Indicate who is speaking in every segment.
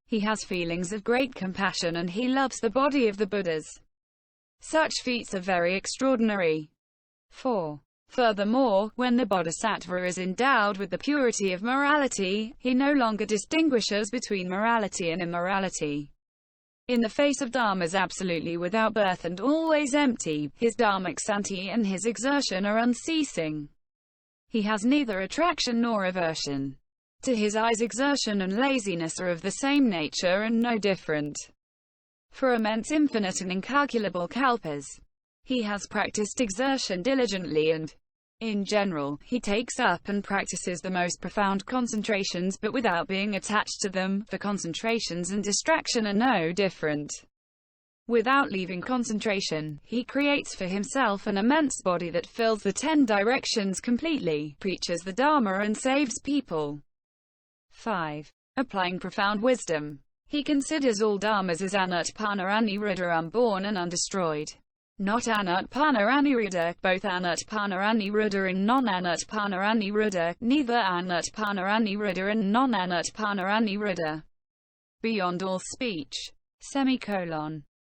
Speaker 1: He has feelings of great compassion and he loves the body of the Buddhas. Such feats are very extraordinary. 4. Furthermore, when the bodhisattva is endowed with the purity of morality, he no longer distinguishes between morality and immorality. In the face of dharmas absolutely without birth and always empty, his dharmaksanti and his exertion are unceasing. He has neither attraction nor aversion. To his eyes exertion and laziness are of the same nature and no different. For immense, infinite and incalculable kalpas, he has practiced exertion diligently and, in general, he takes up and practices the most profound concentrations but without being attached to them, for concentrations and distraction are no different. Without leaving concentration, he creates for himself an immense body that fills the 10 directions completely, preaches the Dharma and saves people. 5. Applying profound wisdom. He considers all dharmas as anutpana aniruddha, unborn and undestroyed. Not anutpana aniruddha, both anutpana aniruddha and non-anutpana aniruddha, neither anutpana aniruddha and non-anutpana aniruddha. Beyond all speech.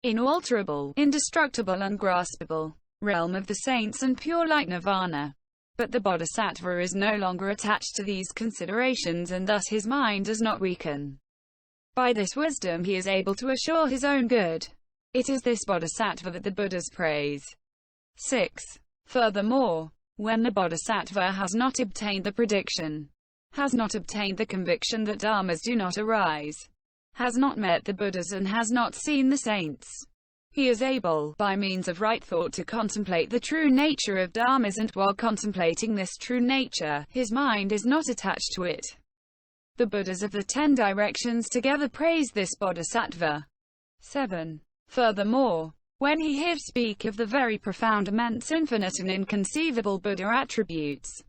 Speaker 1: Inalterable, indestructible, ungraspable. Realm of the saints and pure light nirvana. But the bodhisattva is no longer attached to these considerations and thus his mind does not weaken. By this wisdom he is able to assure his own good. It is this bodhisattva that the Buddhas praise. 6. Furthermore, when the bodhisattva has not obtained the prediction, has not obtained the conviction that dharmas do not arise, has not met the Buddhas and has not seen the saints, he is able, by means of right thought, to contemplate the true nature of dharmas, and while contemplating this true nature, his mind is not attached to it. The Buddhas of the 10 directions together praise this bodhisattva. 7. Furthermore, when he hears speak of the very profound, immense, infinite and inconceivable Buddha attributes,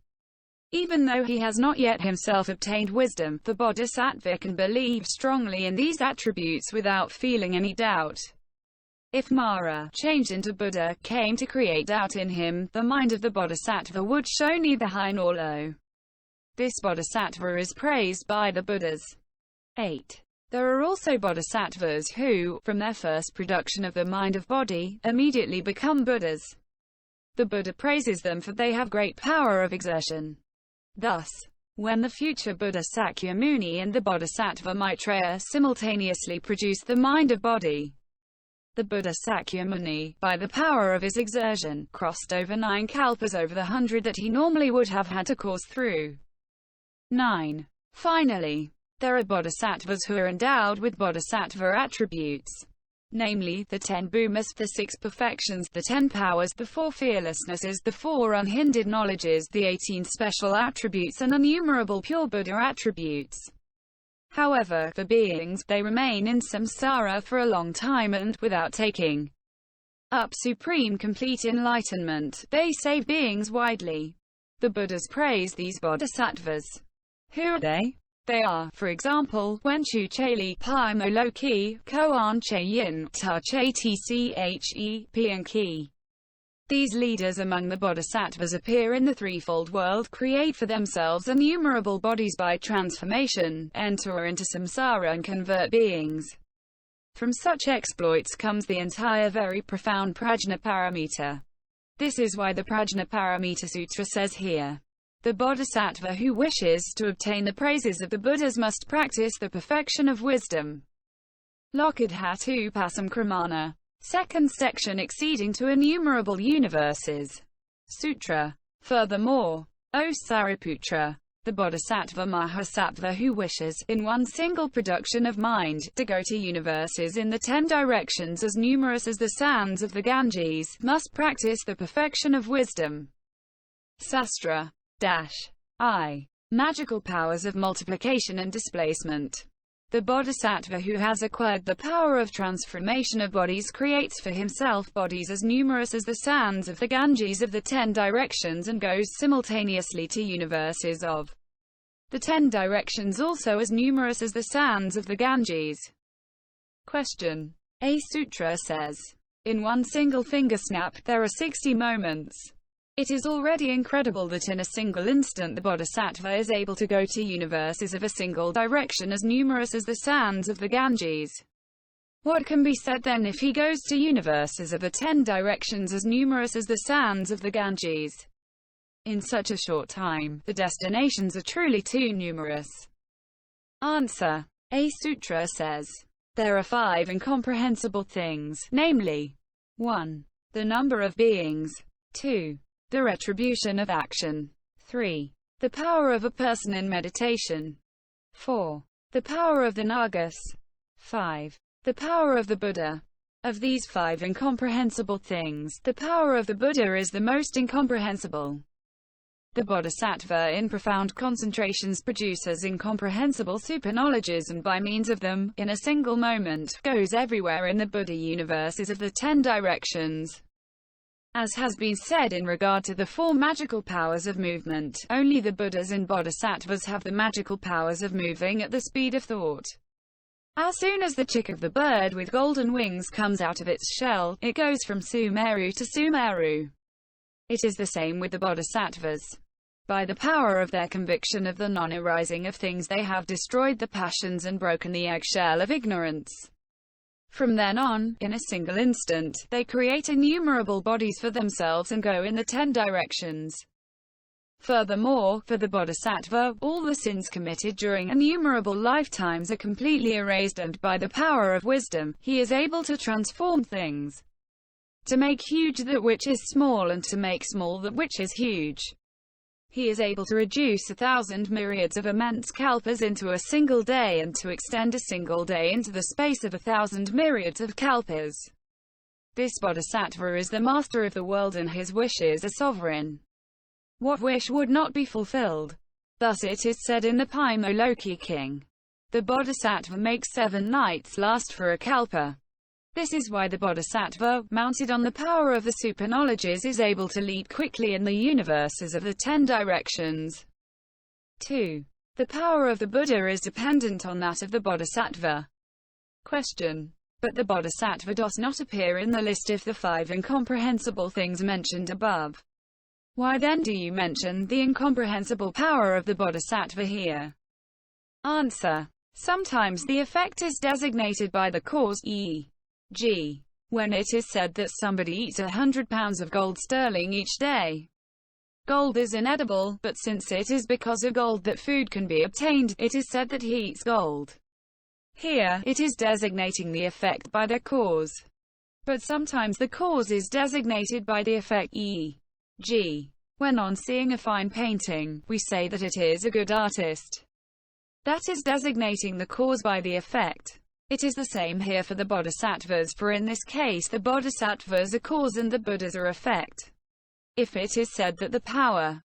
Speaker 1: even though he has not yet himself obtained wisdom, the bodhisattva can believe strongly in these attributes without feeling any doubt. If Mara, changed into Buddha, came to create doubt in him, the mind of the bodhisattva would show neither high nor low. This bodhisattva is praised by the Buddhas. 8. There are also bodhisattvas who, from their first production of the mind of body, immediately become Buddhas. The Buddha praises them for they have great power of exertion. Thus, when the future Buddha Sakyamuni and the bodhisattva Maitreya simultaneously produced the mind of body, the Buddha Sakyamuni, by the power of his exertion, crossed over 9 kalpas over the 100 that he normally would have had to course through. 9. Finally, there are bodhisattvas who are endowed with bodhisattva attributes, namely, the 10 bhumis, the 6 perfections, the 10 powers, the 4 fearlessnesses, the 4 unhindered knowledges, the 18 special attributes and innumerable pure Buddha attributes. However, for beings, they remain in samsara for a long time and, without taking up supreme complete enlightenment, they save beings widely. The Buddhas praise these bodhisattvas. Who are they? They are, for example, Wenchu Chali, Pai Mo Loki, Koan Che Yin, Ta Che Tche, Pian Ki. These leaders among the bodhisattvas appear in the threefold world, create for themselves innumerable bodies by transformation, enter into samsara and convert beings. From such exploits comes the entire very profound Prajnaparamita. This is why the Prajnaparamita Sutra says here, the bodhisattva who wishes to obtain the praises of the Buddhas must practice the perfection of wisdom. Lokadhatu Pasam Kramana. Second section, exceeding to innumerable universes. Sutra. Furthermore, O Sariputra, the bodhisattva Mahasattva who wishes, in one single production of mind, to go to universes in the 10 directions as numerous as the sands of the Ganges, must practice the perfection of wisdom. Sastra. I. Magical powers of multiplication and displacement. The bodhisattva who has acquired the power of transformation of bodies creates for himself bodies as numerous as the sands of the Ganges of the 10 directions and goes simultaneously to universes of the 10 directions also as numerous as the sands of the Ganges. Question. A sutra says, in one single finger snap, there are 60 moments. It is already incredible that in a single instant the bodhisattva is able to go to universes of a single direction as numerous as the sands of the Ganges. What can be said then if he goes to universes of the 10 directions as numerous as the sands of the Ganges? In such a short time, the destinations are truly too numerous. Answer. A sutra says, there are 5 incomprehensible things, namely, 1. The number of beings. 2. The retribution of action. 3. The power of a person in meditation. 4. The power of the Nagas. 5. The power of the Buddha. Of these 5 incomprehensible things, the power of the Buddha is the most incomprehensible. The bodhisattva in profound concentrations produces incomprehensible superknowledges and by means of them, in a single moment, goes everywhere in the Buddha universes of the 10 directions. As has been said in regard to the 4 magical powers of movement, only the Buddhas and bodhisattvas have the magical powers of moving at the speed of thought. As soon as the chick of the bird with golden wings comes out of its shell, it goes from Sumeru to Sumeru. It is the same with the bodhisattvas. By the power of their conviction of the non-arising of things they have destroyed the passions and broken the eggshell of ignorance. From then on, in a single instant, they create innumerable bodies for themselves and go in the 10 directions. Furthermore, for the bodhisattva, all the sins committed during innumerable lifetimes are completely erased and, by the power of wisdom, he is able to transform things. To make huge that which is small and to make small that which is huge. He is able to reduce 1,000 myriads of immense kalpas into a single day and to extend a single day into the space of 1,000 myriads of kalpas. This bodhisattva is the master of the world and his wishes are sovereign. What wish would not be fulfilled? Thus it is said in the Paimo Loki King. The bodhisattva makes 7 nights last for a kalpa. This is why the bodhisattva, mounted on the power of the superknowledges, is able to leap quickly in the universes of the 10 directions. 2. The power of the Buddha is dependent on that of the bodhisattva. Question. But the bodhisattva does not appear in the list of the 5 incomprehensible things mentioned above. Why then do you mention the incomprehensible power of the bodhisattva here? Answer. Sometimes the effect is designated by the cause, e.g., when it is said that somebody eats 100 pounds of gold sterling each day. Gold is inedible, but since it is because of gold that food can be obtained, it is said that he eats gold. Here, it is designating the effect by the cause. But sometimes the cause is designated by the effect, e.g., when on seeing a fine painting, we say that it is a good artist. That is designating the cause by the effect. It is the same here for the bodhisattvas, for in this case the bodhisattvas are cause and the Buddhas are effect. If it is said that the power